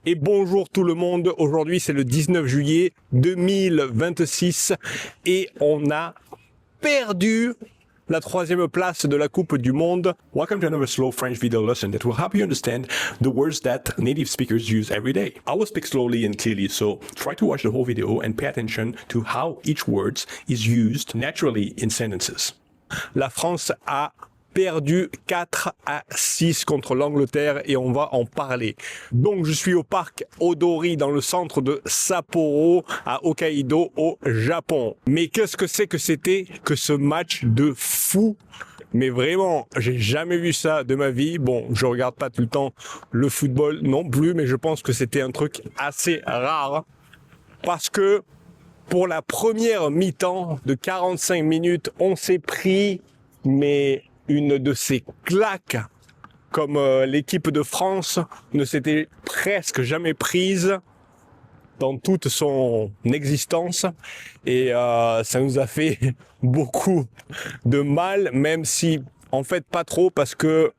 Et bonjour tout le monde, aujourd'hui c'est le 19 juillet 2026 et on a perdu la 3e place de la Coupe du Monde. Welcome to another slow French video lesson that will help you understand the words that native speakers use every day. I will speak slowly and clearly, so try to watch the whole video and pay attention to how each word is used naturally in sentences. La France a perdu 4-6 contre l'Angleterre et on va en parler. Donc je suis au parc Odori dans le centre de Sapporo à Hokkaido au Japon. Mais qu'est-ce que c'est que c'était que ce match de fou? Mais vraiment, j'ai jamais vu ça de ma vie. Bon, je regarde pas tout le temps le football non plus, mais je pense que c'était un truc assez rare parce que pour la première mi-temps de 45 minutes, on s'est pris une de ces claques comme l'équipe de France ne s'était presque jamais prise dans toute son existence et ça nous a fait beaucoup de mal, même si en fait pas trop parce que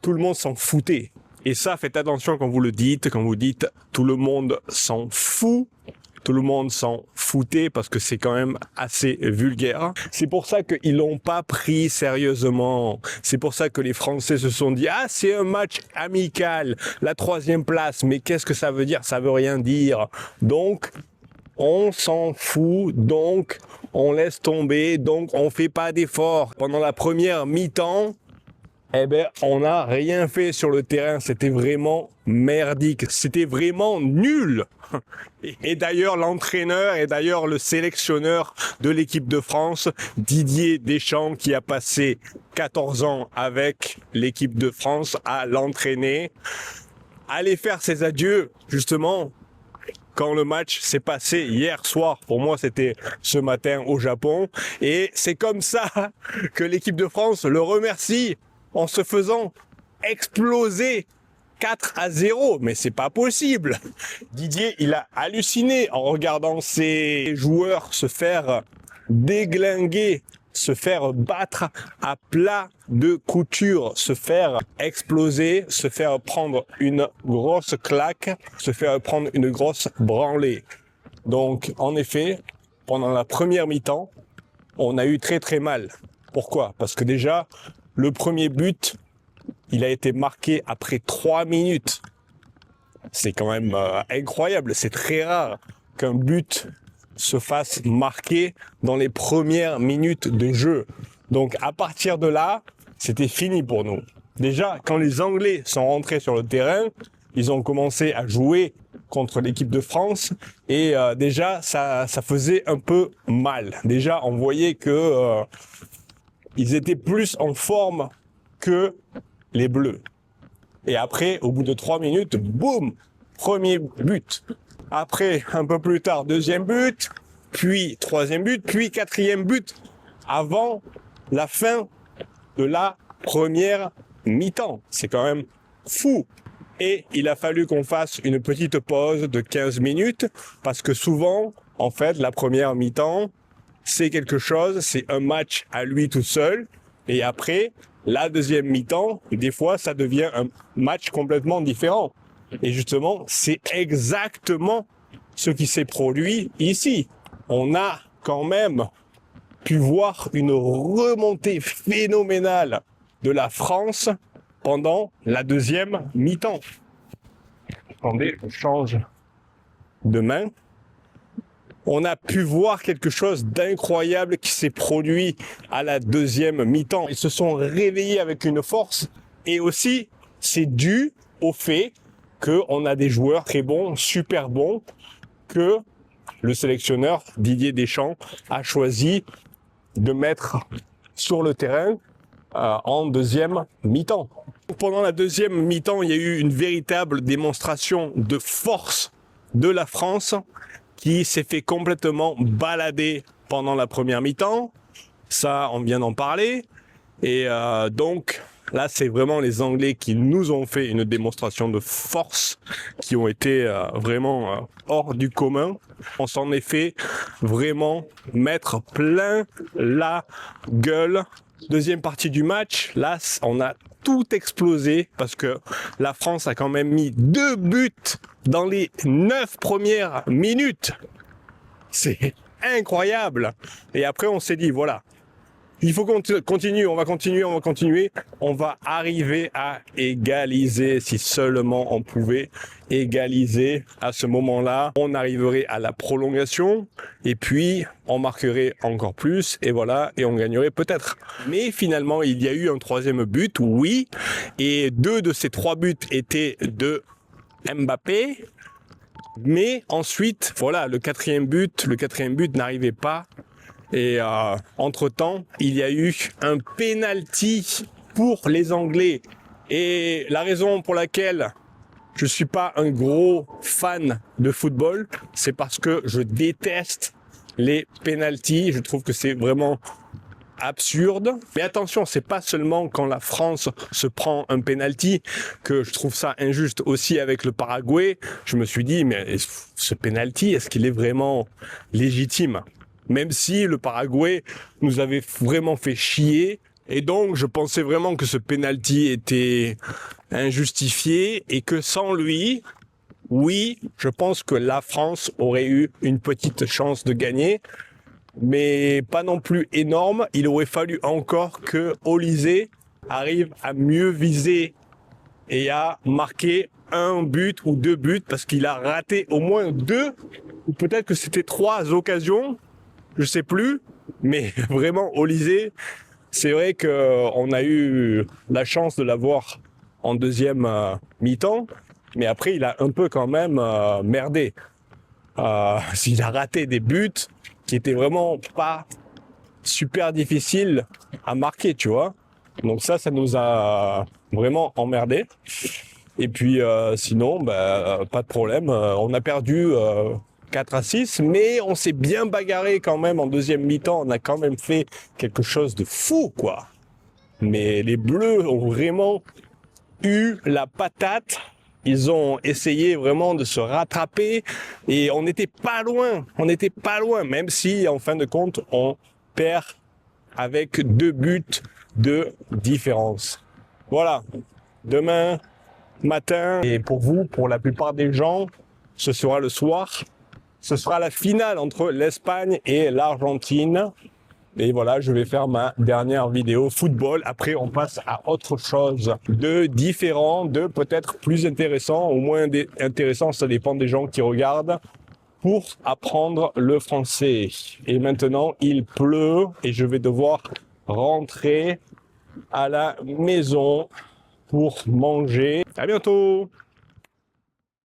tout le monde s'en foutait. Et ça, faites attention quand vous le dites, quand vous dites tout le monde s'en fout. Tout le monde s'en foutait parce que c'est quand même assez vulgaire. C'est pour ça qu'ils l'ont pas pris sérieusement. C'est pour ça que les Français se sont dit « Ah, c'est un match amical, la 3e place. » Mais qu'est-ce que ça veut dire? Ça veut rien dire. Donc, on s'en fout. Donc, on laisse tomber. Donc, on fait pas d'efforts. Pendant la première mi-temps, on n'a rien fait sur le terrain. C'était vraiment merdique. C'était vraiment nul. Et d'ailleurs, l'entraîneur et d'ailleurs le sélectionneur de l'équipe de France, Didier Deschamps, qui a passé 14 ans avec l'équipe de France à l'entraîner, allait faire ses adieux, justement, quand le match s'est passé hier soir. Pour moi, c'était ce matin au Japon. Et c'est comme ça que l'équipe de France le remercie en se faisant exploser 4-0, mais c'est pas possible. Didier, il a halluciné en regardant ses joueurs se faire déglinguer, se faire battre à plat de couture, se faire exploser, se faire prendre une grosse claque, se faire prendre une grosse branlée. Donc, en effet, pendant la première mi-temps, on a eu très très mal. Pourquoi? Parce que déjà, le premier but, il a été marqué après 3 minutes. C'est quand même incroyable. C'est très rare qu'un but se fasse marquer dans les premières minutes de jeu. Donc à partir de là, c'était fini pour nous. Déjà, quand les Anglais sont rentrés sur le terrain, ils ont commencé à jouer contre l'équipe de France et déjà ça faisait un peu mal. Déjà, on voyait que ils étaient plus en forme que les Bleus. Et après, au bout de 3 minutes, boum, premier but. Après, un peu plus tard, 2e but, puis 3e but, puis 4e but, avant la fin de la première mi-temps. C'est quand même fou. Et il a fallu qu'on fasse une petite pause de 15 minutes, parce que souvent, en fait, la première mi-temps, c'est quelque chose, c'est un match à lui tout seul, et après, la 2e mi-temps, des fois, ça devient un match complètement différent. Et justement, c'est exactement ce qui s'est produit ici. On a quand même pu voir une remontée phénoménale de la France pendant la 2e mi-temps. Attendez, je change de main. On a pu voir quelque chose d'incroyable qui s'est produit à la 2e mi-temps. Ils se sont réveillés avec une force et aussi c'est dû au fait qu'on a des joueurs très bons, super bons, que le sélectionneur Didier Deschamps a choisi de mettre sur le terrain en 2e mi-temps. Pendant la 2e mi-temps, il y a eu une véritable démonstration de force de la France qui s'est fait complètement balader pendant la première mi-temps. Ça, on vient d'en parler. Et donc, là, c'est vraiment les Anglais qui nous ont fait une démonstration de force, qui ont été vraiment hors du commun. On s'en est fait vraiment mettre plein la gueule. Deuxième partie du match, là, on a tout explosé parce que la France a quand même mis 2 buts dans les 9 premières minutes. C'est incroyable. Et après, on s'est dit, voilà, il faut qu'on continue, on va continuer. On va arriver à égaliser, si seulement on pouvait égaliser à ce moment-là. On arriverait à la prolongation et puis on marquerait encore plus et voilà, et on gagnerait peut-être. Mais finalement, il y a eu un 3e but, oui, et 2 de ces 3 buts étaient de Mbappé. Mais ensuite, voilà, le quatrième but n'arrivait pas. Et entre-temps, il y a eu un penalty pour les Anglais. Et la raison pour laquelle je suis pas un gros fan de football, c'est parce que je déteste les penalties. Je trouve que c'est vraiment absurde. Mais attention, c'est pas seulement quand la France se prend un penalty que je trouve ça injuste. Aussi avec le Paraguay, je me suis dit, mais ce penalty, est-ce qu'il est vraiment légitime ? Même si le Paraguay nous avait vraiment fait chier. Et donc, je pensais vraiment que ce penalty était injustifié et que sans lui, oui, je pense que la France aurait eu une petite chance de gagner. Mais pas non plus énorme. Il aurait fallu encore que Olysée arrive à mieux viser et à marquer 1 but ou 2 buts parce qu'il a raté au moins 2 ou peut-être que c'était 3 occasions. Je sais plus, mais vraiment Olysée, c'est vrai qu'on a eu la chance de l'avoir en deuxième mi-temps, mais après il a un peu quand même merdé. Il a raté des buts qui étaient vraiment pas super difficiles à marquer, tu vois. Donc ça nous a vraiment emmerdé. Et puis sinon, pas de problème. On a perdu 4-6, mais on s'est bien bagarré quand même en deuxième mi-temps. On a quand même fait quelque chose de fou, quoi. Mais les Bleus ont vraiment eu la patate. Ils ont essayé vraiment de se rattraper et on n'était pas loin. Même si, en fin de compte, on perd avec 2 buts de différence. Voilà. Demain matin, et pour vous, pour la plupart des gens, ce sera le soir. Ce sera la finale entre l'Espagne et l'Argentine. Et voilà, je vais faire ma dernière vidéo football. Après, on passe à autre chose de différent, de peut-être plus intéressant, au moins intéressant, ça dépend des gens qui regardent, pour apprendre le français. Et maintenant, il pleut et je vais devoir rentrer à la maison pour manger. À bientôt!